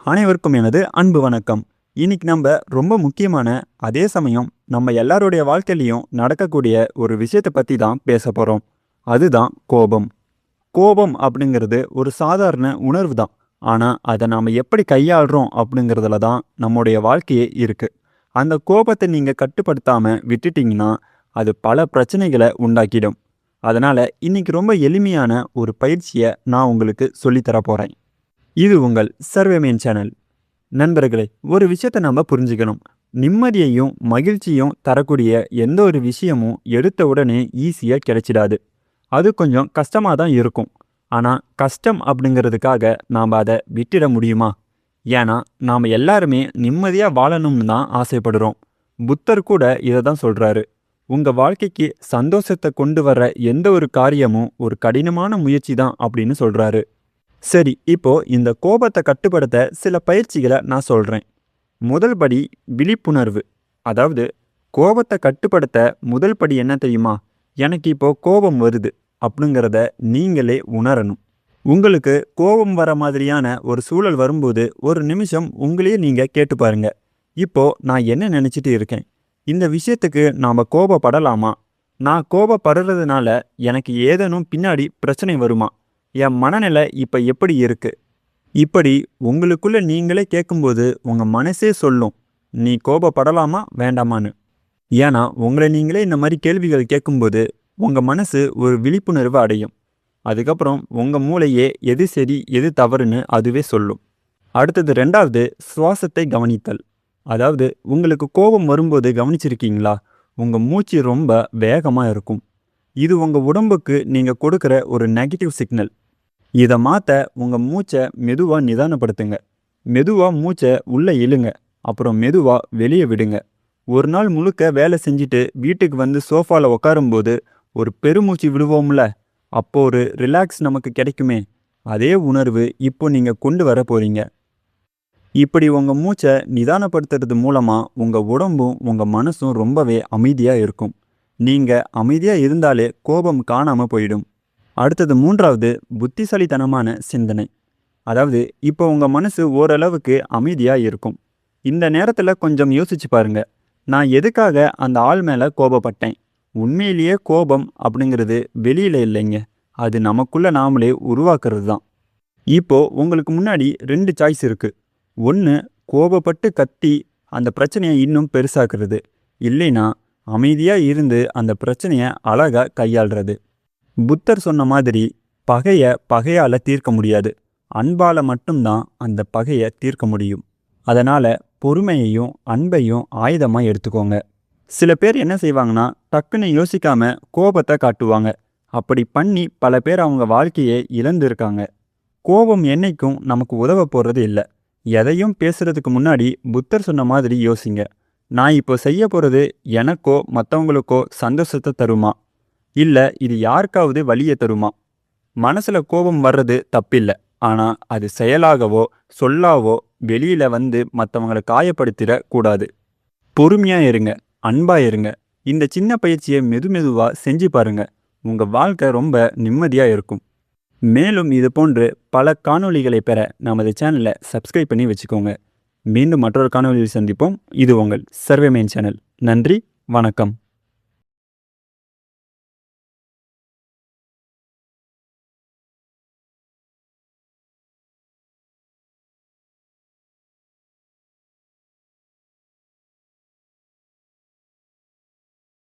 அனைவருக்கும் எனது அன்பு வணக்கம். இன்னைக்கு நம்ம ரொம்ப முக்கியமான, அதே சமயம் நம்ம எல்லாருடைய வாழ்க்கையிலையும் நடக்கக்கூடிய ஒரு விஷயத்தை பற்றி தான் பேச போகிறோம். அதுதான் கோபம். கோபம் அப்படிங்கிறது ஒரு சாதாரண உணர்வு தான். ஆனால் அதை நாம் எப்படி கையாளுறோம் அப்படிங்கிறதுல தான் நம்முடைய வாழ்க்கையே இருக்குது. அந்த கோபத்தை நீங்கள் கட்டுப்படுத்தாமல் விட்டுட்டீங்கன்னா அது பல பிரச்சனைகளை உண்டாக்கிடும். அதனால் இன்னைக்கு ரொம்ப எளிமையான ஒரு பயிற்சியை நான் உங்களுக்கு சொல்லித்தர போகிறேன். இது உங்கள் சர்வேமேன் சேனல். நண்பர்களே, ஒரு விஷயத்தை நம்ம புரிஞ்சுக்கணும். நிம்மதியையும் மகிழ்ச்சியும் தரக்கூடிய எந்த ஒரு விஷயமும் எடுத்த உடனே ஈஸியாக கிடைச்சிடாது. அது கொஞ்சம் கஷ்டமாக தான் இருக்கும். ஆனால் கஷ்டம் அப்படிங்கிறதுக்காக நாம் அதை விட்டுட முடியுமா? ஏன்னா நாம் எல்லாருமே நிம்மதியாக வாழணும்னு தான் ஆசைப்படுறோம். புத்தர் கூட இதை தான் சொல்கிறாரு. உங்கள் வாழ்க்கைக்கு சந்தோஷத்தை கொண்டு வர எந்த ஒரு காரியமும் ஒரு கடினமான முயற்சி தான் அப்படின்னு சொல்கிறாரு. சரி, இப்போ இந்த கோபத்தை கட்டுப்படுத்த சில பயிற்சிகளை நான் சொல்கிறேன். முதல் படி விழிப்புணர்வு. அதாவது கோபத்தை கட்டுப்படுத்த முதல் படி என்ன தெரியுமா? எனக்கு இப்போ கோபம் வருது அப்படிங்கிறத நீங்களே உணரணும். உங்களுக்கு கோபம் வர மாதிரியான ஒரு சூழல் வரும்போது ஒரு நிமிஷம் உங்களையே நீங்கள் கேட்டு பாருங்க. இப்போ நான் என்ன நினச்சிட்டு இருக்கேன்? இந்த விஷயத்துக்கு நாம் கோபப்படலாமா? நான் கோபப்படுறதுனால எனக்கு ஏதேனும் பின்னாடி பிரச்சனை வருமா? என் மனநிலை இப்போ எப்படி இருக்கு? இப்படி உங்களுக்குள்ள நீங்களே கேட்கும்போது உங்கள் மனசே சொல்லும், நீ கோபப்படலாமா வேண்டாமான்னு. ஏன்னா உங்களை நீங்களே இந்த மாதிரி கேள்விகள் கேட்கும்போது உங்கள் மனசு ஒரு விழிப்புணர்வு அடையும். அதுக்கப்புறம் உங்கள் மூளையே எது சரி எது தவறுன்னு அதுவே சொல்லும். அடுத்தது ரெண்டாவது, சுவாசத்தை கவனித்தல். அதாவது உங்களுக்கு கோபம் வரும்போது கவனிச்சிருக்கீங்களா? உங்கள் மூச்சு ரொம்ப வேகமாக இருக்கும். இது உங்கள் உடம்புக்கு நீங்கள் கொடுக்குற ஒரு நெகட்டிவ் சிக்னல். இதை மாற்ற உங்கள் மூச்சை மெதுவாக நிதானப்படுத்துங்க. மெதுவாக மூச்சை உள்ளே இழுங்க, அப்புறம் மெதுவாக வெளியே விடுங்க. ஒரு நாள் முழுக்க வேலை செஞ்சுட்டு வீட்டுக்கு வந்து சோஃபாவில் உட்காரும்போது ஒரு பெருமூச்சு விடுவோம்ல, அப்போ ஒரு ரிலாக்ஸ் நமக்கு கிடைக்குமே, அதே உணர்வு இப்போ நீங்கள் கொண்டு வர போகிறீங்க. இப்படி உங்கள் மூச்சை நிதானப்படுத்துறது மூலமாக உங்கள் உடம்பும் உங்கள் மனசும் ரொம்பவே அமைதியாக இருக்கும். நீங்கள் அமைதியாக இருந்தாலே கோபம் காணாமல் போயிடும். அடுத்தது மூன்றாவது, புத்திசாலித்தனமான சிந்தனை. அதாவது இப்போ உங்கள் மனசு ஓரளவுக்கு அமைதியாக இருக்கும். இந்த நேரத்தில் கொஞ்சம் யோசிச்சு பாருங்க, நான் எதுக்காக அந்த ஆள் மேலே கோபப்பட்டேன்? உண்மையிலேயே கோபம் அப்படிங்கிறது வெளியில் இல்லைங்க, அது நமக்குள்ள நாமளே உருவாக்குறது தான். இப்போ உங்களுக்கு முன்னாடி ரெண்டு சாய்ஸ் இருக்குது. ஒன்று, கோபப்பட்டு கத்தி அந்த பிரச்சனையை இன்னும் பெருசாக்குறது. இல்லைன்னா அமைதியாக இருந்து அந்த பிரச்சனையை அழகாக கையாளுறது. புத்தர் சொன்ன மாதிரி பகையை பகையால் தீர்க்க முடியாது, அன்பால் மட்டும்தான் அந்த பகையை தீர்க்க முடியும். அதனால் பொறுமையையும் அன்பையும் ஆயுதமாக எடுத்துக்கோங்க. சில பேர் என்ன செய்வாங்கன்னா, டக்குன்னு யோசிக்காம கோபத்தை காட்டுவாங்க. அப்படி பண்ணி பல பேர் அவங்க வாழ்க்கையை இழந்திருக்காங்க. கோபம் என்னைக்கும் நமக்கு உதவ போகிறது இல்லை. எதையும் பேசுறதுக்கு முன்னாடி புத்தர் சொன்ன மாதிரி யோசிங்க. நான் இப்போ செய்ய போகிறது எனக்கோ மற்றவங்களுக்கோ சந்தோஷத்தை தருமா, இல்லை இது யாருக்காவது வலியை தருமா? மனசில் கோபம் வர்றது தப்பில்லை. ஆனால் அது செயலாகவோ சொல்லாவோ வெளியில் வந்து மற்றவங்களை காயப்படுத்திட கூடாது. பொறுமையாக இருங்க, அன்பாக இருங்க. இந்த சின்ன பயிற்சியை மெதுவாக செஞ்சு பாருங்க. உங்கள் வாழ்க்கை ரொம்ப நிம்மதியாக இருக்கும். மேலும் இது போன்று பல காணொளிகளை பெற நமது சேனலை சப்ஸ்கிரைப் பண்ணி வச்சுக்கோங்க. மீண்டும் மற்றொரு காணொளியில் சந்திப்போம். இது உங்கள் சர்வேமேன் சேனல். நன்றி, வணக்கம்.